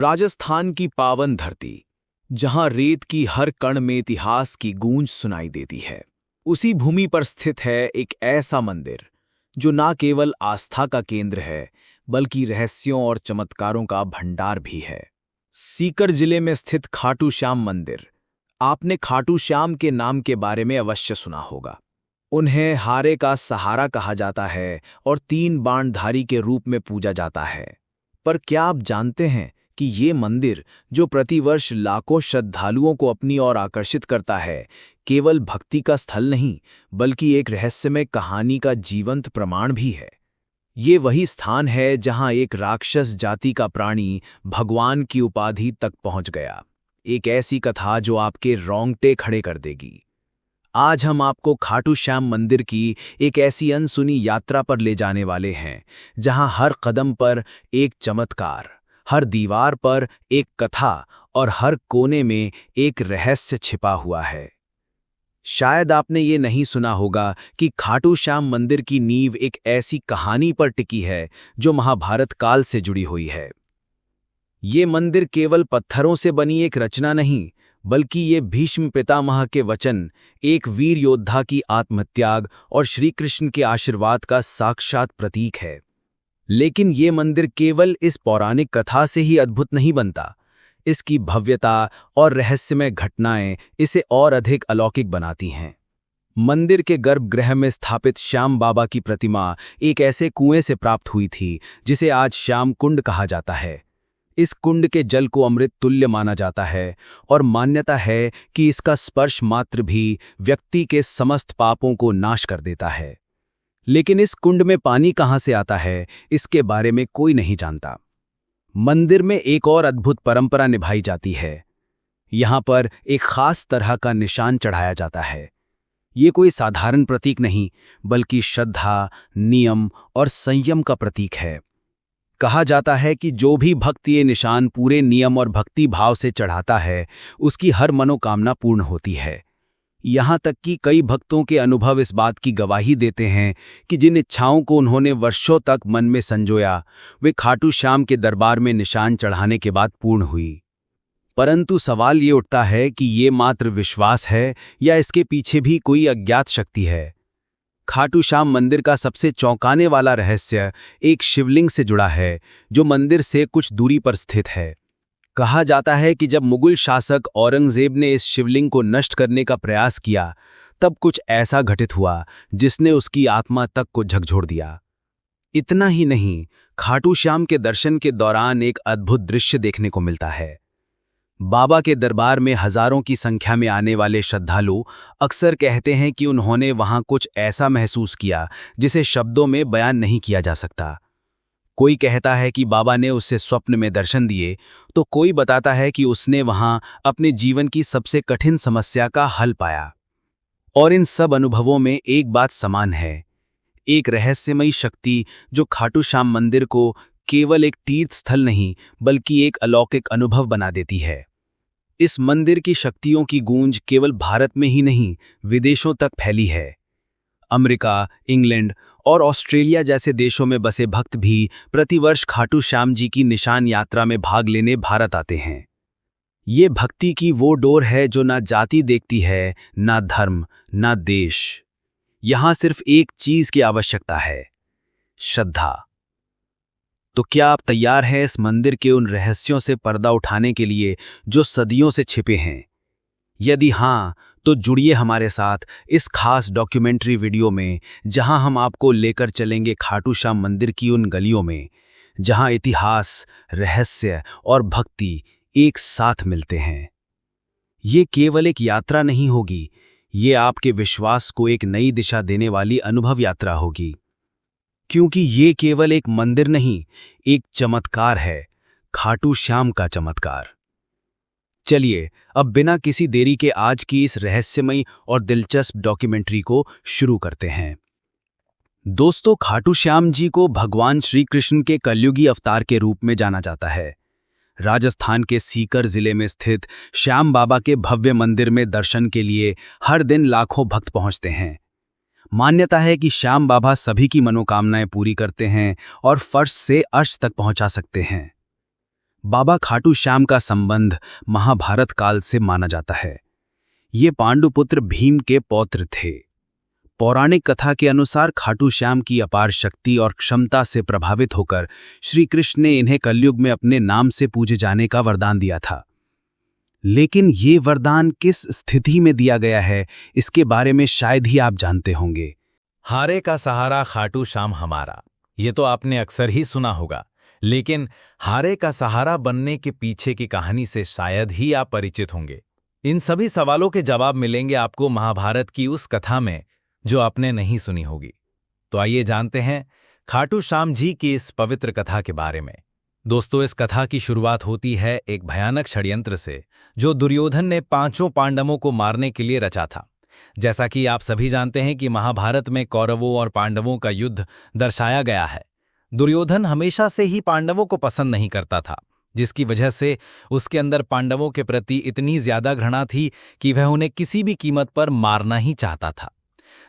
राजस्थान की पावन धरती, जहां रेत की हर कण में इतिहास की गूंज सुनाई देती है, उसी भूमि पर स्थित है एक ऐसा मंदिर जो न केवल आस्था का केंद्र है बल्कि रहस्यों और चमत्कारों का भंडार भी है। सीकर जिले में स्थित खाटू श्याम मंदिर। आपने खाटू श्याम के नाम के बारे में अवश्य सुना होगा। उन्हें हारे का सहारा कहा जाता है और 3 बाणधारी के रूप में पूजा जाता है। पर क्या आप जानते हैं कि ये मंदिर, जो प्रतिवर्ष लाखों श्रद्धालुओं को अपनी ओर आकर्षित करता है, केवल भक्ति का स्थल नहीं बल्कि एक रहस्यमय कहानी का जीवंत प्रमाण भी है। ये वही स्थान है जहां एक राक्षस जाति का प्राणी भगवान की उपाधि तक पहुंच गया। एक ऐसी कथा जो आपके रोंगटे खड़े कर देगी। आज हम आपको खाटू श्याम मंदिर की एक ऐसी अनसुनी यात्रा पर ले जाने वाले हैं जहां हर कदम पर एक चमत्कार, हर दीवार पर एक कथा और हर कोने में एक रहस्य छिपा हुआ है। शायद आपने ये नहीं सुना होगा कि खाटू श्याम मंदिर की नींव एक ऐसी कहानी पर टिकी है जो महाभारत काल से जुड़ी हुई है। ये मंदिर केवल पत्थरों से बनी एक रचना नहीं, बल्कि ये भीष्म पितामह के वचन, एक वीर योद्धा की आत्मत्याग और श्री कृष्ण के आशीर्वाद का साक्षात प्रतीक है। लेकिन ये मंदिर केवल इस पौराणिक कथा से ही अद्भुत नहीं बनता। इसकी भव्यता और रहस्यमय घटनाएं इसे और अधिक अलौकिक बनाती हैं। मंदिर के गर्भगृह में स्थापित श्याम बाबा की प्रतिमा एक ऐसे कुएं से प्राप्त हुई थी जिसे आज श्याम कुंड कहा जाता है। इस कुंड के जल को अमृत तुल्य माना जाता है और मान्यता है कि इसका स्पर्श मात्र भी व्यक्ति के समस्त पापों को नाश कर देता है। लेकिन इस कुंड में पानी कहां से आता है, इसके बारे में कोई नहीं जानता। मंदिर में एक और अद्भुत परंपरा निभाई जाती है। यहां पर एक खास तरह का निशान चढ़ाया जाता है। ये कोई साधारण प्रतीक नहीं, बल्कि श्रद्धा, नियम और संयम का प्रतीक है। कहा जाता है कि जो भी भक्त ये निशान पूरे नियम और भक्ति भाव से चढ़ाता है, उसकी हर मनोकामना पूर्ण होती है। यहाँ तक कि कई भक्तों के अनुभव इस बात की गवाही देते हैं कि जिन इच्छाओं को उन्होंने वर्षों तक मन में संजोया, वे खाटू श्याम के दरबार में निशान चढ़ाने के बाद पूर्ण हुई। परंतु सवाल ये उठता है कि ये मात्र विश्वास है या इसके पीछे भी कोई अज्ञात शक्ति है। खाटू श्याम मंदिर का सबसे चौंकाने वाला रहस्य एक शिवलिंग से जुड़ा है, जो मंदिर से कुछ दूरी पर स्थित है। कहा जाता है कि जब मुगल शासक औरंगजेब ने इस शिवलिंग को नष्ट करने का प्रयास किया, तब कुछ ऐसा घटित हुआ जिसने उसकी आत्मा तक को झकझोर दिया। इतना ही नहीं, खाटू श्याम के दर्शन के दौरान एक अद्भुत दृश्य देखने को मिलता है। बाबा के दरबार में हजारों की संख्या में आने वाले श्रद्धालु अक्सर कहते हैं कि उन्होंने वहां कुछ ऐसा महसूस किया जिसे शब्दों में बयान नहीं किया जा सकता। कोई कहता है कि बाबा ने उसे स्वप्न में दर्शन दिए, तो कोई बताता है कि उसने वहां अपने जीवन की सबसे कठिन समस्या का हल पाया। और इन सब अनुभवों में एक बात समान है, एक रहस्यमयी शक्ति जो खाटू श्याम मंदिर को केवल एक तीर्थ स्थल नहीं बल्कि एक अलौकिक अनुभव बना देती है। इस मंदिर की शक्तियों की गूंज केवल भारत में ही नहीं, विदेशों तक फैली है। अमेरिका, इंग्लैंड और ऑस्ट्रेलिया जैसे देशों में बसे भक्त भी प्रतिवर्ष खाटू श्याम जी की निशान यात्रा में भाग लेने भारत आते हैं। ये भक्ति की वो डोर है जो ना जाति देखती है, ना धर्म, ना देश। यहां सिर्फ एक चीज की आवश्यकता है, श्रद्धा। तो क्या आप तैयार हैं इस मंदिर के उन रहस्यों से पर्दा उठाने के लिए जो सदियों से छिपे हैं? यदि हाँ, तो जुड़िए हमारे साथ इस खास डॉक्यूमेंट्री वीडियो में, जहां हम आपको लेकर चलेंगे खाटू श्याम मंदिर की उन गलियों में, जहां इतिहास, रहस्य और भक्ति एक साथ मिलते हैं। ये केवल एक यात्रा नहीं होगी, ये आपके विश्वास को एक नई दिशा देने वाली अनुभव यात्रा होगी। क्योंकि ये केवल एक मंदिर नहीं, एक चमत्कार है, खाटू श्याम का चमत्कार। चलिए अब बिना किसी देरी के आज की इस रहस्यमयी और दिलचस्प डॉक्यूमेंट्री को शुरू करते हैं। दोस्तों, खाटू श्याम जी को भगवान श्री कृष्ण के कलयुगी अवतार के रूप में जाना जाता है। राजस्थान के सीकर जिले में स्थित श्याम बाबा के भव्य मंदिर में दर्शन के लिए हर दिन लाखों भक्त पहुंचते हैं। मान्यता है कि श्याम बाबा सभी की मनोकामनाएं पूरी करते हैं और फर्श से अर्श तक पहुंचा सकते हैं। बाबा खाटू श्याम का संबंध महाभारत काल से माना जाता है। ये पांडुपुत्र भीम के पौत्र थे। पौराणिक कथा के अनुसार खाटू श्याम की अपार शक्ति और क्षमता से प्रभावित होकर श्री कृष्ण ने इन्हें कलयुग में अपने नाम से पूजे जाने का वरदान दिया था। लेकिन ये वरदान किस स्थिति में दिया गया है, इसके बारे में शायद ही आप जानते होंगे। हारे का सहारा खाटू श्याम हमारा, ये तो आपने अक्सर ही सुना होगा, लेकिन हारे का सहारा बनने के पीछे की कहानी से शायद ही आप परिचित होंगे। इन सभी सवालों के जवाब मिलेंगे आपको महाभारत की उस कथा में जो आपने नहीं सुनी होगी। तो आइए जानते हैं खाटू श्याम जी की इस पवित्र कथा के बारे में। दोस्तों, इस कथा की शुरुआत होती है एक भयानक षड्यंत्र से जो दुर्योधन ने 5 पांडवों को मारने के लिए रचा था। जैसा कि आप सभी जानते हैं कि महाभारत में कौरवों और पांडवों का युद्ध दर्शाया गया है। दुर्योधन हमेशा से ही पांडवों को पसंद नहीं करता था, जिसकी वजह से उसके अंदर पांडवों के प्रति इतनी ज्यादा घृणा थी कि वह उन्हें किसी भी कीमत पर मारना ही चाहता था।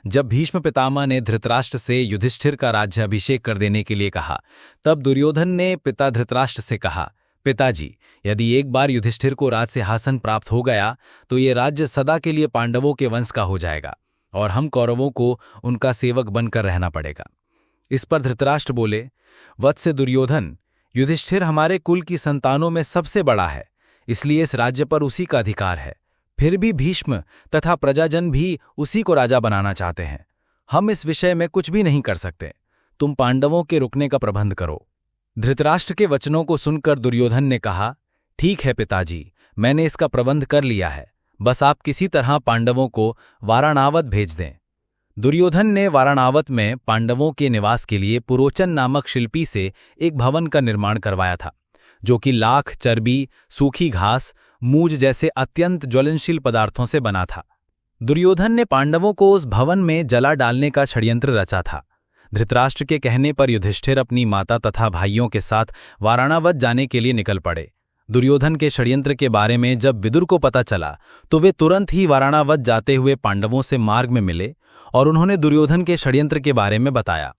जब भीष्म पितामह ने धृतराष्ट्र से युधिष्ठिर का राज्याभिषेक कर देने के लिए कहा, तब दुर्योधन ने पिता धृतराष्ट्र से कहा, पिताजी, यदि एक बार युधिष्ठिर को राज सिंहासन प्राप्त हो गया तो ये राज्य सदा के लिए पांडवों के वंश का हो जाएगा और हम कौरवों को उनका सेवक बनकर रहना पड़ेगा। इस पर धृतराष्ट्र बोले, वत्स दुर्योधन, युधिष्ठिर हमारे कुल की संतानों में सबसे बड़ा है, इसलिए इस राज्य पर उसी का अधिकार है। फिर भी भीष्म तथा प्रजाजन भी उसी को राजा बनाना चाहते हैं। हम इस विषय में कुछ भी नहीं कर सकते। तुम पांडवों के रुकने का प्रबंध करो। धृतराष्ट्र के वचनों को सुनकर दुर्योधन ने कहा, ठीक है पिताजी, मैंने इसका प्रबंध कर लिया है, बस आप किसी तरह पांडवों को वाराणावत भेज दें। दुर्योधन ने वाराणावत में पांडवों के निवास के लिए पुरोचन नामक शिल्पी से एक भवन का निर्माण करवाया था, जो कि लाख, चर्बी, सूखी घास, मूज जैसे अत्यंत ज्वलनशील पदार्थों से बना था। दुर्योधन ने पांडवों को उस भवन में जला डालने का षड्यंत्र रचा था। धृतराष्ट्र के कहने पर युधिष्ठिर अपनी माता तथा भाइयों के साथ वाराणावत जाने के लिए निकल पड़े। दुर्योधन के षड्यंत्र के बारे में जब विदुर को पता चला तो वे तुरंत ही वाराणावत जाते हुए पांडवों से मार्ग में मिले और उन्होंने दुर्योधन के षड्यंत्र के बारे में बताया।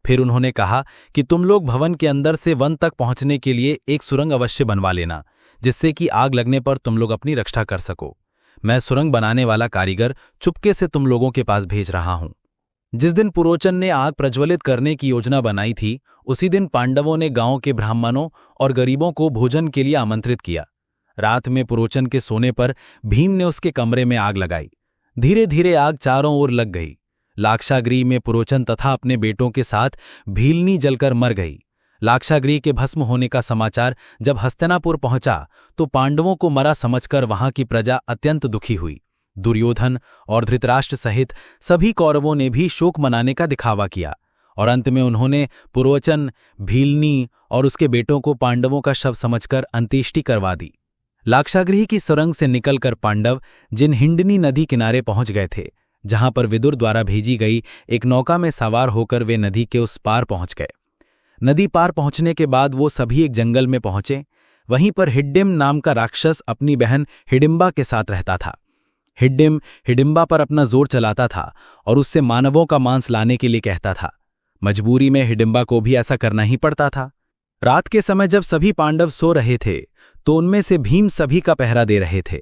फिर उन्होंने कहा कि तुम लोग भवन के अंदर से वन तक पहुंचने के लिए एक सुरंग अवश्य बनवा लेना, जिससे कि आग लगने पर तुम लोग अपनी रक्षा कर सको। मैं सुरंग बनाने वाला कारीगर चुपके से तुम लोगों के पास भेज रहा हूं। जिस दिन पुरोचन ने आग प्रज्वलित करने की योजना बनाई थी, उसी दिन पांडवों ने गांव के ब्राह्मणों और गरीबों को भोजन के लिए आमंत्रित किया। रात में पुरोचन के सोने पर भीम ने उसके कमरे में आग लगाई। धीरे धीरे आग चारों ओर लग गई। लाक्षागृह में पुरोचन तथा अपने बेटों के साथ भीलनी जलकर मर गई। लाक्षागृह के भस्म होने का समाचार जब हस्तिनापुर पहुंचा तो पांडवों को मरा समझकर वहां की प्रजा अत्यंत दुखी हुई। दुर्योधन और धृतराष्ट्र सहित सभी कौरवों ने भी शोक मनाने का दिखावा किया और अंत में उन्होंने पुरोचन, भीलनी और उसके बेटों को पांडवों का शव समझकर अंत्येष्टि करवा दी। लाक्षागृह की सुरंग से निकलकर पांडव जिन हिंडनी नदी किनारे पहुंच गए थे, जहां पर विदुर द्वारा भेजी गई एक नौका में सवार होकर वे नदी के उस पार पहुंच गए। नदी पार पहुंचने के बाद वो सभी एक जंगल में पहुंचे। वहीं पर हिड्डिम नाम का राक्षस अपनी बहन हिडिंबा के साथ रहता था। हिड्डिम हिडिंबा पर अपना जोर चलाता था और उससे मानवों का मांस लाने के लिए कहता था। मजबूरी में हिडिंबा को भी ऐसा करना ही पड़ता था। रात के समय जब सभी पांडव सो रहे थे तो उनमें से भीम सभी का पहरा दे रहे थे।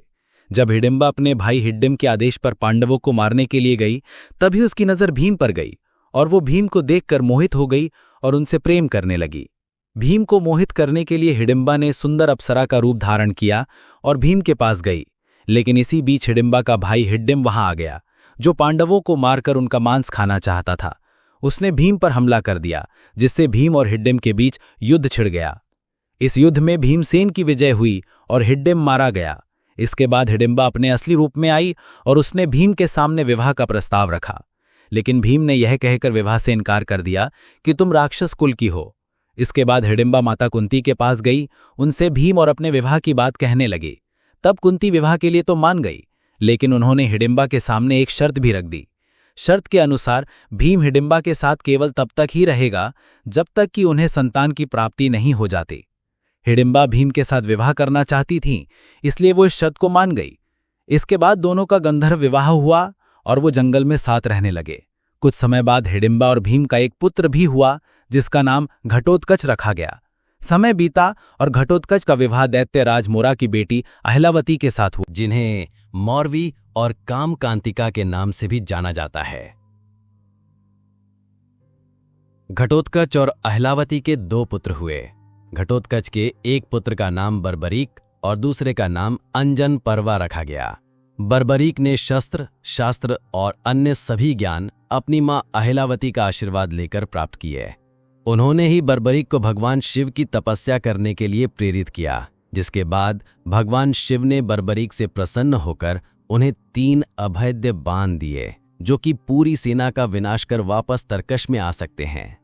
जब हिडिंबा अपने भाई हिड्डिम के आदेश पर पांडवों को मारने के लिए गई, तभी उसकी नजर भीम पर गई और वो भीम को देखकर मोहित हो गई और उनसे प्रेम करने लगी। भीम को मोहित करने के लिए हिडिंबा ने सुंदर अप्सरा का रूप धारण किया और भीम के पास गई। लेकिन इसी बीच हिडिंबा का भाई हिड्डिम वहां आ गया, जो पांडवों को मारकर उनका मांस खाना चाहता था। उसने भीम पर हमला कर दिया, जिससे भीम और हिड्डिम के बीच युद्ध छिड़ गया। इस युद्ध में भीमसेन की विजय हुई और हिड्डिम मारा गया। इसके बाद हिडिंबा अपने असली रूप में आई और उसने भीम के सामने विवाह का प्रस्ताव रखा। लेकिन भीम ने यह कहकर विवाह से इनकार कर दिया कि तुम राक्षस कुल की हो। इसके बाद हिडिंबा माता कुंती के पास गई, उनसे भीम और अपने विवाह की बात कहने लगी। तब कुंती विवाह के लिए तो मान गई, लेकिन उन्होंने हिडिंबा के सामने एक शर्त भी रख दी। शर्त के अनुसार भीम हिडिंबा के साथ केवल तब तक ही रहेगा जब तक कि उन्हें संतान की प्राप्ति नहीं हो जाती। हिडिंबा भीम के साथ विवाह करना चाहती थीं, इसलिए वो इस शर्त को मान गई। इसके बाद दोनों का गंधर्व विवाह हुआ और वो जंगल में साथ रहने लगे। कुछ समय बाद हिडिंबा और भीम का एक पुत्र भी हुआ, जिसका नाम घटोत्कच रखा गया। समय बीता और घटोत्कच का विवाह दैत्य राज मोरा की बेटी अहिलावती के साथ हुआ, जिन्हें मौरवी और कामकांतिका के नाम से भी जाना जाता है। घटोत्कच और अहिलावती के 2 पुत्र हुए। घटोत्कच के एक पुत्र का नाम बर्बरीक और दूसरे का नाम अंजन पर्वा रखा गया। बर्बरीक ने शस्त्र, शास्त्र और अन्य सभी ज्ञान अपनी मां अहिलावती का आशीर्वाद लेकर प्राप्त किए। उन्होंने ही बर्बरीक को भगवान शिव की तपस्या करने के लिए प्रेरित किया, जिसके बाद भगवान शिव ने बर्बरीक से प्रसन्न होकर उन्हें 3 अभेद्य बाण दिए, जो कि पूरी सेना का विनाश कर वापस तरकश में आ सकते हैं।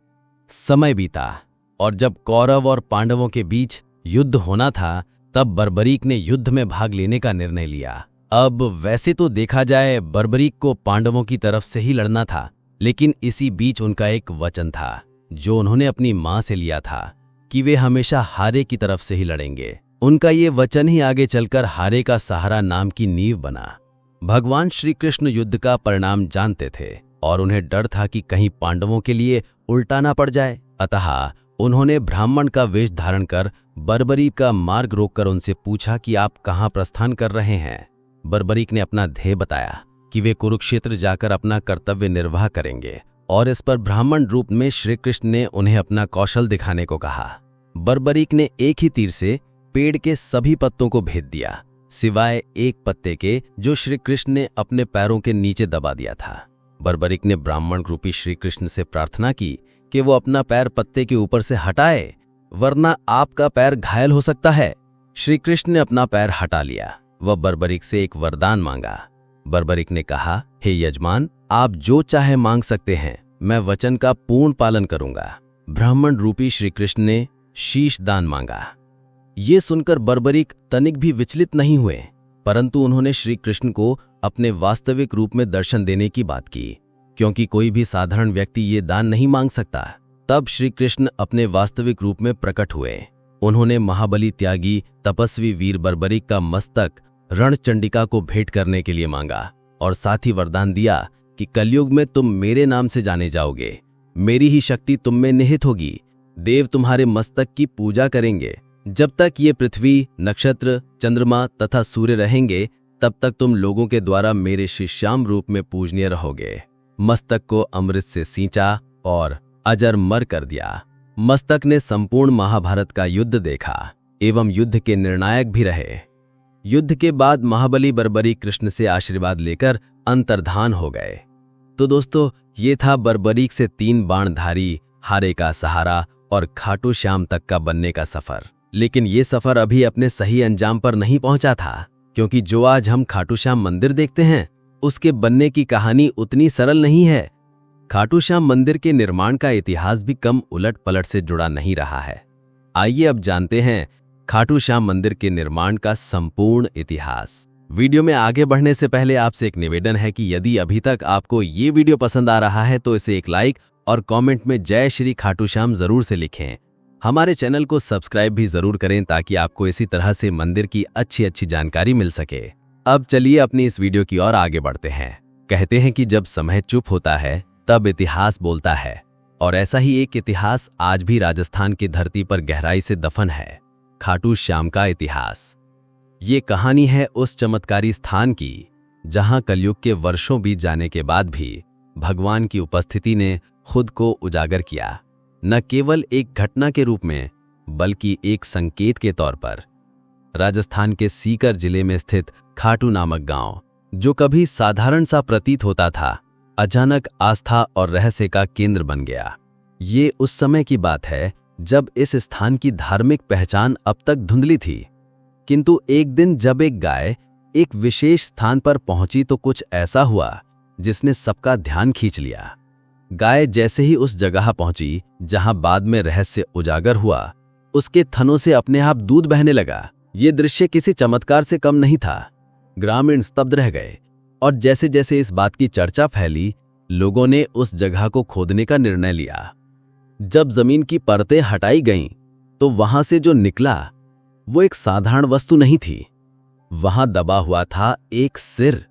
समय बीता और जब कौरव और पांडवों के बीच युद्ध होना था, तब बर्बरीक ने युद्ध में भाग लेने का निर्णय लिया। अब वैसे तो देखा जाए बर्बरीक को पांडवों की तरफ से ही लड़ना था, लेकिन इसी बीच उनका एक वचन था जो उन्होंने अपनी मां से लिया था कि वे हमेशा हारे की तरफ से ही लड़ेंगे। उनका ये वचन ही आगे चलकर हारे का सहारा नाम की नींव बना। भगवान श्री कृष्ण युद्ध का परिणाम जानते थे और उन्हें डर था कि कहीं पांडवों के लिए उल्टा ना पड़ जाए, अतः उन्होंने ब्राह्मण का वेश धारण कर बर्बरीक का मार्ग रोककर उनसे पूछा कि आप कहाँ प्रस्थान कर रहे हैं। बर्बरीक ने अपना ध्येय बताया कि वे कुरुक्षेत्र जाकर अपना कर्तव्य निर्वाह करेंगे, और इस पर ब्राह्मण रूप में श्री कृष्ण ने उन्हें अपना कौशल दिखाने को कहा। बर्बरीक ने एक ही तीर से पेड़ के सभी पत्तों को भेद दिया, सिवाय एक पत्ते के जो श्री कृष्ण ने अपने पैरों के नीचे दबा दिया था। बर्बरीक ने ब्राह्मण रूपी श्री कृष्ण से प्रार्थना की कि वो अपना पैर पत्ते के ऊपर से हटाए, वरना आपका पैर घायल हो सकता है। श्री कृष्ण ने अपना पैर हटा लिया। वह बर्बरीक से एक वरदान मांगा। बर्बरीक ने कहा, हे यजमान, आप जो चाहे मांग सकते हैं, मैं वचन का पूर्ण पालन करूंगा। ब्राह्मण रूपी श्री कृष्ण ने शीश दान मांगा। ये सुनकर बर्बरीक तनिक भी विचलित नहीं हुए, परंतु उन्होंने श्री कृष्ण को अपने वास्तविक रूप में दर्शन देने की बात की, क्योंकि कोई भी साधारण व्यक्ति ये दान नहीं मांग सकता। तब श्री कृष्ण अपने वास्तविक रूप में प्रकट हुए। उन्होंने महाबली त्यागी तपस्वी वीर बर्बरीक का मस्तक रणचंडिका को भेंट करने के लिए मांगा और साथ ही वरदान दिया कि कलयुग में तुम मेरे नाम से जाने जाओगे, मेरी ही शक्ति तुम में निहित होगी, देव तुम्हारे मस्तक की पूजा करेंगे। जब तक ये पृथ्वी, नक्षत्र, चंद्रमा तथा सूर्य रहेंगे, तब तक तुम लोगों के द्वारा मेरे शिष्याम रूप में पूजनीय रहोगे। मस्तक को अमृत से सींचा और अजर मर कर दिया। मस्तक ने संपूर्ण महाभारत का युद्ध देखा एवं युद्ध के निर्णायक भी रहे। युद्ध के बाद महाबली बर्बरीक कृष्ण से आशीर्वाद लेकर अंतर्धान हो गए। तो दोस्तों, ये था बर्बरीक से 3 बाणधारी, हारे का सहारा और खाटू श्याम तक का बनने का सफर। लेकिन ये सफर अभी अपने सही अंजाम पर नहीं पहुंचा था, क्योंकि जो आज हम खाटू श्याम मंदिर देखते हैं, उसके बनने की कहानी उतनी सरल नहीं है। खाटू श्याम मंदिर के निर्माण का इतिहास भी कम उलट पलट से जुड़ा नहीं रहा है। आइए अब जानते हैं खाटू श्याम मंदिर के निर्माण का संपूर्ण इतिहास। वीडियो में आगे बढ़ने से पहले आपसे एक निवेदन है कि यदि अभी तक आपको ये वीडियो पसंद आ रहा है तो इसे एक लाइक और कमेंट में जय श्री खाटू श्याम जरूर से लिखें। हमारे चैनल को सब्सक्राइब भी जरूर करें ताकि आपको इसी तरह से मंदिर की अच्छी जानकारी मिल सके। अब चलिए अपनी इस वीडियो की ओर आगे बढ़ते हैं। कहते हैं कि जब समय चुप होता है तब इतिहास बोलता है, और ऐसा ही एक इतिहास आज भी राजस्थान की धरती पर गहराई से दफन है। खाटू श्याम का इतिहास। ये कहानी है उस चमत्कारी स्थान की जहां कलयुग के वर्षों बीत जाने के बाद भी भगवान की उपस्थिति ने खुद को उजागर किया, न केवल एक घटना के रूप में बल्कि एक संकेत के तौर पर। राजस्थान के सीकर जिले में स्थित खाटू नामक गांव, जो कभी साधारण सा प्रतीत होता था, अचानक आस्था और रहस्य का केंद्र बन गया। ये उस समय की बात है जब इस स्थान की धार्मिक पहचान अब तक धुंधली थी, किंतु एक दिन जब एक गाय एक विशेष स्थान पर पहुंची तो कुछ ऐसा हुआ जिसने सबका ध्यान खींच लिया। गाय जैसे ही उस जगह पहुंची जहां बाद में रहस्य उजागर हुआ, उसके थनों से अपने आप दूध बहने लगा। ये दृश्य किसी चमत्कार से कम नहीं था। ग्रामीण स्तब्ध रह गए, और जैसे जैसे इस बात की चर्चा फैली, लोगों ने उस जगह को खोदने का निर्णय लिया। जब जमीन की परतें हटाई गईं, तो वहां से जो निकला वो एक साधारण वस्तु नहीं थी। वहां दबा हुआ था एक सिर,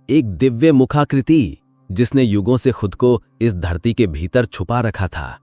एक दिव्य मुखाकृति जिसने युगों से खुद को इस धरती के भीतर छुपा रखा था।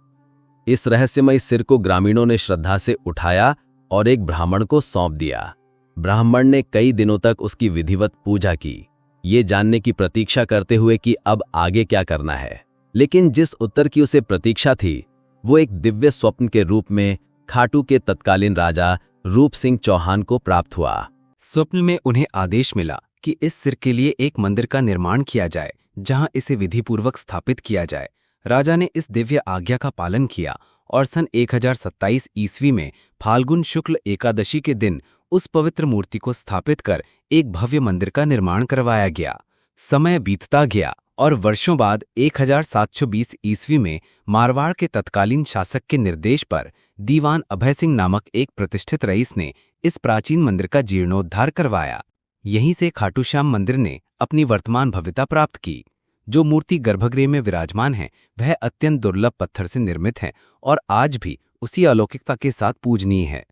इस रहस्यमय सिर को ग्रामीणों ने श्रद्धा से उठाया और एक ब्राह्मण को सौंप दिया। ब्राह्मण ने कई दिनों तक उसकी विधिवत पूजा की, ये जानने की प्रतीक्षा करते हुए कि अब आगे क्या करना है। लेकिन जिस उत्तर की उसे प्रतीक्षा थी वो एक दिव्य स्वप्न के रूप में खाटू के तत्कालीन राजा रूप सिंह चौहान को प्राप्त हुआ। स्वप्न में उन्हें आदेश मिला कि इस सिर के लिए एक मंदिर का निर्माण किया जाए जहां इसे विधिपूर्वक स्थापित किया जाए। राजा ने इस दिव्य आज्ञा का पालन किया और सन 1027 ईस्वी में फाल्गुन शुक्ल एकादशी के दिन उस पवित्र मूर्ति को स्थापित कर एक भव्य मंदिर का निर्माण करवाया गया। समय बीतता गया और वर्षों बाद 1720 ईस्वी में मारवाड़ के तत्कालीन शासक के निर्देश पर दीवान अभय सिंह नामक एक प्रतिष्ठित रईस ने इस प्राचीन मंदिर का जीर्णोद्धार करवाया। यहीं से खाटू श्याम मंदिर ने अपनी वर्तमान भव्यता प्राप्त की। जो मूर्ति गर्भगृह में विराजमान है वह अत्यंत दुर्लभ पत्थर से निर्मित है और आज भी उसी अलौकिकता के साथ पूजनीय है।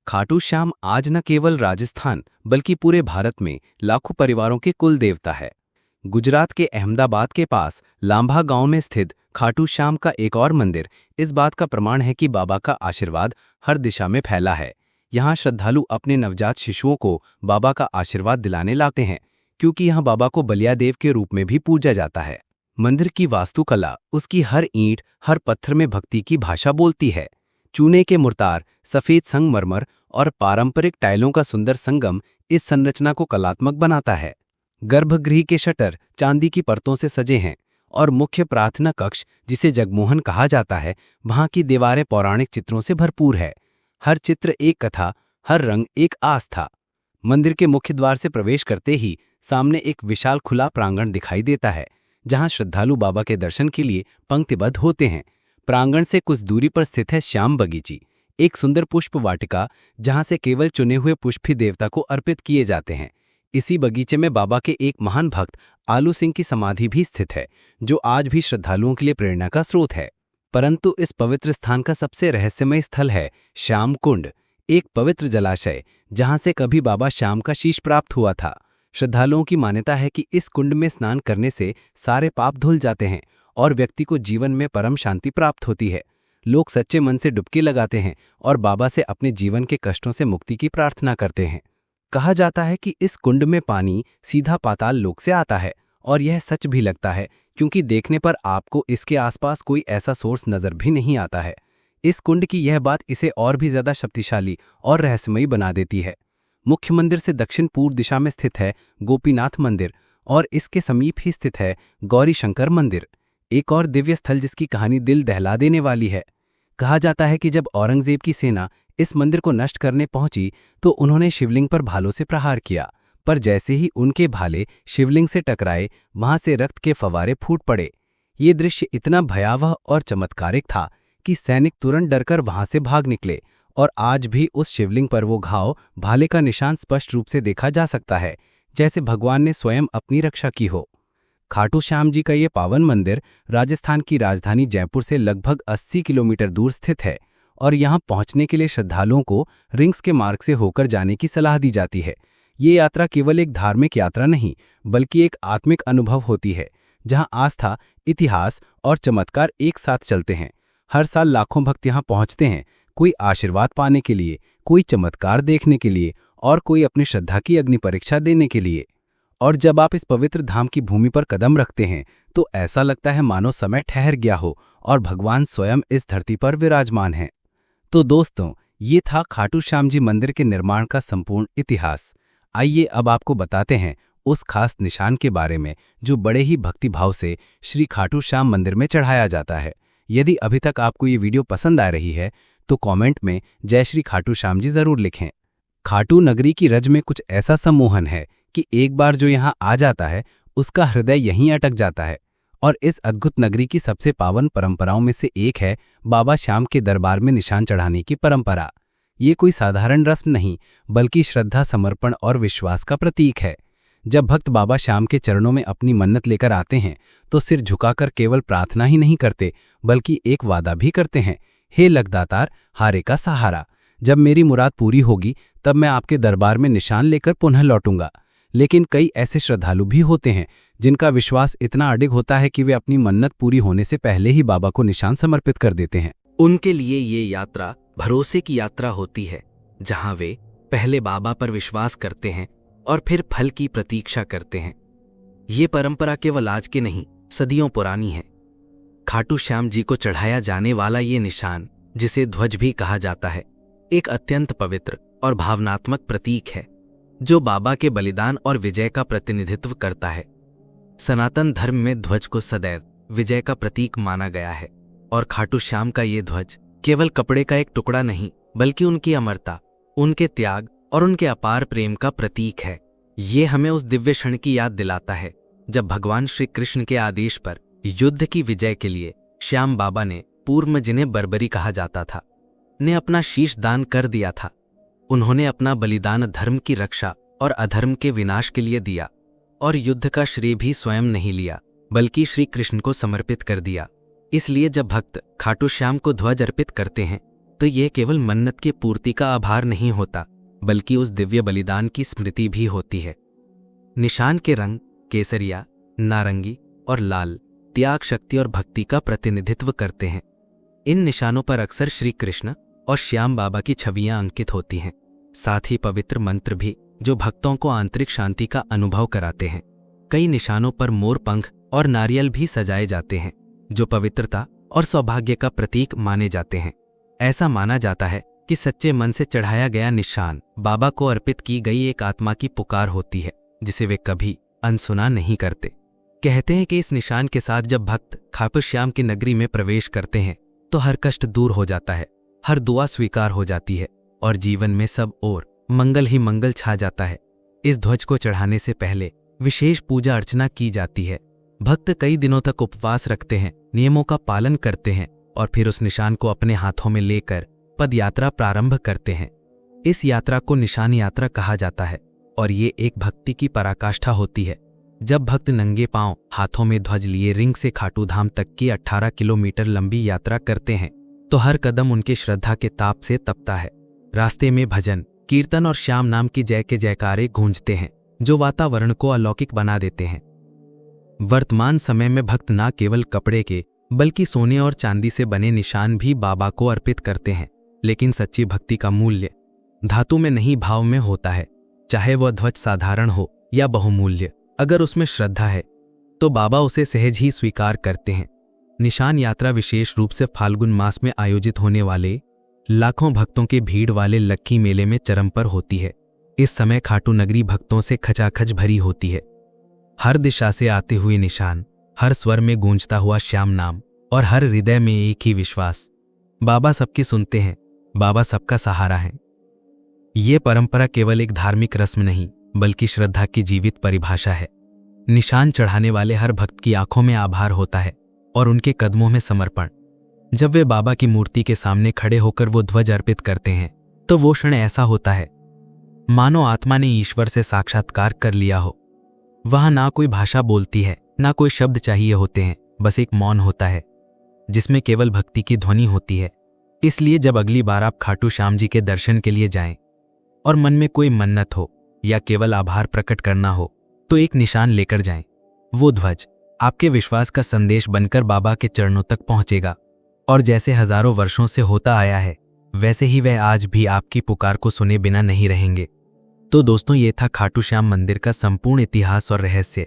खाटू श्याम आज न केवल राजस्थान बल्कि पूरे भारत में लाखों परिवारों के कुल देवता है। गुजरात के अहमदाबाद के पास लांभा गांव में स्थित खाटू श्याम का एक और मंदिर इस बात का प्रमाण है कि बाबा का आशीर्वाद हर दिशा में फैला है। यहाँ श्रद्धालु अपने नवजात शिशुओं को बाबा का आशीर्वाद दिलाने लाते हैं, क्योंकि यहाँ बाबा को बलिया देव के रूप में भी पूजा जाता है। मंदिर की वास्तुकला, उसकी हर ईंट, हर पत्थर में भक्ति की भाषा बोलती है। चूने के मुर्तार, सफेद संगमरमर और पारंपरिक टाइलों का सुंदर संगम इस संरचना को कलात्मक बनाता है। गर्भगृह के शटर चांदी की परतों से सजे हैं और मुख्य प्रार्थना कक्ष, जिसे जगमोहन कहा जाता है, वहां की दीवारें पौराणिक चित्रों से भरपूर है। हर चित्र एक कथा, हर रंग एक आस्था। मंदिर के मुख्य द्वार से प्रवेश करते ही सामने एक विशाल खुला प्रांगण दिखाई देता है, जहां श्रद्धालु बाबा के दर्शन के लिए पंक्तिबद्ध होते हैं। प्रांगण से कुछ दूरी पर स्थित है श्याम बगीची, एक सुंदर पुष्प वाटिका जहां से केवल चुने हुए पुष्प ही देवता को अर्पित किए जाते हैं। इसी बगीचे में बाबा के एक महान भक्त आलू सिंह की समाधि भी स्थित है, जो आज भी श्रद्धालुओं के लिए प्रेरणा का स्रोत है। परंतु इस पवित्र स्थान का सबसे रहस्यमय स्थल है श्याम कुंड, एक पवित्र जलाशय जहां से कभी बाबा श्याम का शीश प्राप्त हुआ था। श्रद्धालुओं की मान्यता है कि इस कुंड में स्नान करने से सारे पाप धुल जाते हैं और व्यक्ति को जीवन में परम शांति प्राप्त होती है। लोग सच्चे मन से डुबकी लगाते हैं और बाबा से अपने जीवन के कष्टों से मुक्ति की प्रार्थना करते हैं। कहा जाता है कि इस कुंड में पानी सीधा पाताल लोक से आता है, और यह सच भी लगता है, क्योंकि देखने पर आपको इसके आसपास कोई ऐसा सोर्स नजर भी नहीं आता है। इस कुंड की यह बात इसे और भी ज्यादा शक्तिशाली और रहस्यमयी बना देती है। मुख्य मंदिर से दक्षिण पूर्व दिशा में स्थित है गोपीनाथ मंदिर और इसके समीप ही स्थित है गौरी शंकर मंदिर, एक और दिव्य स्थल जिसकी कहानी दिल दहला देने वाली है। कहा जाता है कि जब औरंगजेब की सेना इस मंदिर को नष्ट करने पहुंची तो उन्होंने शिवलिंग पर भालों से प्रहार किया, पर जैसे ही उनके भाले शिवलिंग से टकराए वहां से रक्त के फवारे फूट पड़े। ये दृश्य इतना भयावह और चमत्कारिक था कि सैनिक तुरंत डरकर वहां से भाग निकले, और आज भी उस शिवलिंग पर वो घाव, भाले का निशान स्पष्ट रूप से देखा जा सकता है, जैसे भगवान ने स्वयं अपनी रक्षा की हो। खाटू श्याम जी का ये पावन मंदिर राजस्थान की राजधानी जयपुर से लगभग 80 किलोमीटर दूर स्थित है, और यहाँ पहुँचने के लिए श्रद्धालुओं को रिंग्स के मार्ग से होकर जाने की सलाह दी जाती है। ये यात्रा केवल एक धार्मिक यात्रा नहीं, बल्कि एक आत्मिक अनुभव होती है, जहाँ आस्था, इतिहास और चमत्कार एक साथ चलते हैं। हर साल लाखों भक्त यहाँ पहुँचते हैं, कोई आशीर्वाद पाने के लिए, कोई चमत्कार देखने के लिए और कोई अपनी श्रद्धा की अग्नि परीक्षा देने के लिए। और जब आप इस पवित्र धाम की भूमि पर कदम रखते हैं तो ऐसा लगता है मानो समय ठहर गया हो और भगवान स्वयं इस धरती पर विराजमान हैं। तो दोस्तों, ये था खाटू श्याम जी मंदिर के निर्माण का संपूर्ण इतिहास। आइए अब आपको बताते हैं उस खास निशान के बारे में जो बड़े ही भक्तिभाव से श्री खाटू श्याम मंदिर में चढ़ाया जाता है। यदि अभी तक आपको ये वीडियो पसंद आ रही है तो कमेंट में जय श्री खाटू श्याम जी जरूर लिखें। खाटू नगरी की रज में कुछ ऐसा सम्मोहन है कि एक बार जो यहाँ आ जाता है उसका हृदय यहीं अटक जाता है। और इस अद्भुत नगरी की सबसे पावन परंपराओं में से एक है बाबा श्याम के दरबार में निशान चढ़ाने की परंपरा। ये कोई साधारण रस्म नहीं, बल्कि श्रद्धा, समर्पण और विश्वास का प्रतीक है। जब भक्त बाबा श्याम के चरणों में अपनी मन्नत लेकर आते हैं तो सिर झुकाकर केवल प्रार्थना ही नहीं करते, बल्कि एक वादा भी करते हैं, हे लगदातार, हारे का सहारा, जब मेरी मुराद पूरी होगी तब मैं आपके दरबार में निशान लेकर पुनः लौटूंगा। लेकिन कई ऐसे श्रद्धालु भी होते हैं जिनका विश्वास इतना अडिग होता है कि वे अपनी मन्नत पूरी होने से पहले ही बाबा को निशान समर्पित कर देते हैं। उनके लिए ये यात्रा भरोसे की यात्रा होती है, जहां वे पहले बाबा पर विश्वास करते हैं और फिर फल की प्रतीक्षा करते हैं। ये परंपरा केवल आज की नहीं, सदियों पुरानी है। खाटू श्याम जी को चढ़ाया जाने वाला ये निशान, जिसे ध्वज भी कहा जाता है, एक अत्यंत पवित्र और भावनात्मक प्रतीक है, जो बाबा के बलिदान और विजय का प्रतिनिधित्व करता है। सनातन धर्म में ध्वज को सदैव विजय का प्रतीक माना गया है, और खाटू श्याम का ये ध्वज केवल कपड़े का एक टुकड़ा नहीं, बल्कि उनकी अमरता, उनके त्याग और उनके अपार प्रेम का प्रतीक है। ये हमें उस दिव्य क्षण की याद दिलाता है जब भगवान श्री कृष्ण के आदेश पर युद्ध की विजय के लिए श्याम बाबा ने, पूर्व में जिन्हें बर्बरी कहा जाता था, ने अपना शीश दान कर दिया था। उन्होंने अपना बलिदान धर्म की रक्षा और अधर्म के विनाश के लिए दिया, और युद्ध का श्रेय भी स्वयं नहीं लिया, बल्कि श्री कृष्ण को समर्पित कर दिया। इसलिए जब भक्त खाटू श्याम को ध्वज अर्पित करते हैं, तो यह केवल मन्नत की पूर्ति का आभार नहीं होता, बल्कि उस दिव्य बलिदान की स्मृति भी होती है। निशान के रंग केसरिया, नारंगी और लाल त्याग, शक्ति और भक्ति का प्रतिनिधित्व करते हैं। इन निशानों पर अक्सर श्री कृष्ण और श्याम बाबा की छवियां अंकित होती हैं, साथ ही पवित्र मंत्र भी, जो भक्तों को आंतरिक शांति का अनुभव कराते हैं। कई निशानों पर मोर पंख और नारियल भी सजाए जाते हैं, जो पवित्रता और सौभाग्य का प्रतीक माने जाते हैं। ऐसा माना जाता है कि सच्चे मन से चढ़ाया गया निशान बाबा को अर्पित की गई एक आत्मा की पुकार होती है, जिसे वे कभी अनसुना नहीं करते। कहते हैं कि इस निशान के साथ जब भक्त खाटू श्याम की नगरी में प्रवेश करते हैं, तो हर कष्ट दूर हो जाता है, हर दुआ स्वीकार हो जाती है, और जीवन में सब ओर मंगल ही मंगल छा जाता है। इस ध्वज को चढ़ाने से पहले विशेष पूजा अर्चना की जाती है। भक्त कई दिनों तक उपवास रखते हैं, नियमों का पालन करते हैं, और फिर उस निशान को अपने हाथों में लेकर पद यात्रा प्रारंभ करते हैं। इस यात्रा को निशान यात्रा कहा जाता है, और ये एक भक्ति की पराकाष्ठा होती है। जब भक्त नंगे पांव हाथों में ध्वज लिए रिंग से खाटू धाम तक की 18 किलोमीटर लंबी यात्रा करते हैं, तो हर कदम उनके श्रद्धा के ताप से तपता है। रास्ते में भजन, कीर्तन और श्याम नाम की जय के जयकारे गूंजते हैं, जो वातावरण को अलौकिक बना देते हैं। वर्तमान समय में भक्त न केवल कपड़े के, बल्कि सोने और चांदी से बने निशान भी बाबा को अर्पित करते हैं। लेकिन सच्ची भक्ति का मूल्य धातु में नहीं, भाव में होता है। चाहे वह ध्वज साधारण हो या बहुमूल्य, अगर उसमें श्रद्धा है तो बाबा उसे सहज ही स्वीकार करते हैं। निशान यात्रा विशेष रूप से फाल्गुन मास में आयोजित होने वाले लाखों भक्तों के भीड़ वाले लक्की मेले में चरम पर होती है। इस समय खाटू नगरी भक्तों से खचाखच भरी होती है। हर दिशा से आते हुए निशान, हर स्वर में गूंजता हुआ श्याम नाम, और हर हृदय में एक ही विश्वास, बाबा सबकी सुनते हैं, बाबा सबका सहारा है। ये परंपरा केवल एक धार्मिक रस्म नहीं, बल्कि श्रद्धा की जीवित परिभाषा है। निशान चढ़ाने वाले हर भक्त की आंखों में आभार होता है, और उनके कदमों में समर्पण। जब वे बाबा की मूर्ति के सामने खड़े होकर वो ध्वज अर्पित करते हैं, तो वो क्षण ऐसा होता है मानो आत्मा ने ईश्वर से साक्षात्कार कर लिया हो। वहां ना कोई भाषा बोलती है, ना कोई शब्द चाहिए होते हैं, बस एक मौन होता है जिसमें केवल भक्ति की ध्वनि होती है। इसलिए जब अगली बार आप खाटू श्याम जी के दर्शन के लिए जाएं और मन में कोई मन्नत हो या केवल आभार प्रकट करना हो, तो एक निशान लेकर जाएं। वो ध्वज आपके विश्वास का संदेश बनकर बाबा के चरणों तक पहुंचेगा, और जैसे हजारों वर्षों से होता आया है, वैसे ही वह आज भी आपकी पुकार को सुने बिना नहीं रहेंगे। तो दोस्तों, ये था खाटू श्याम मंदिर का संपूर्ण इतिहास और रहस्य।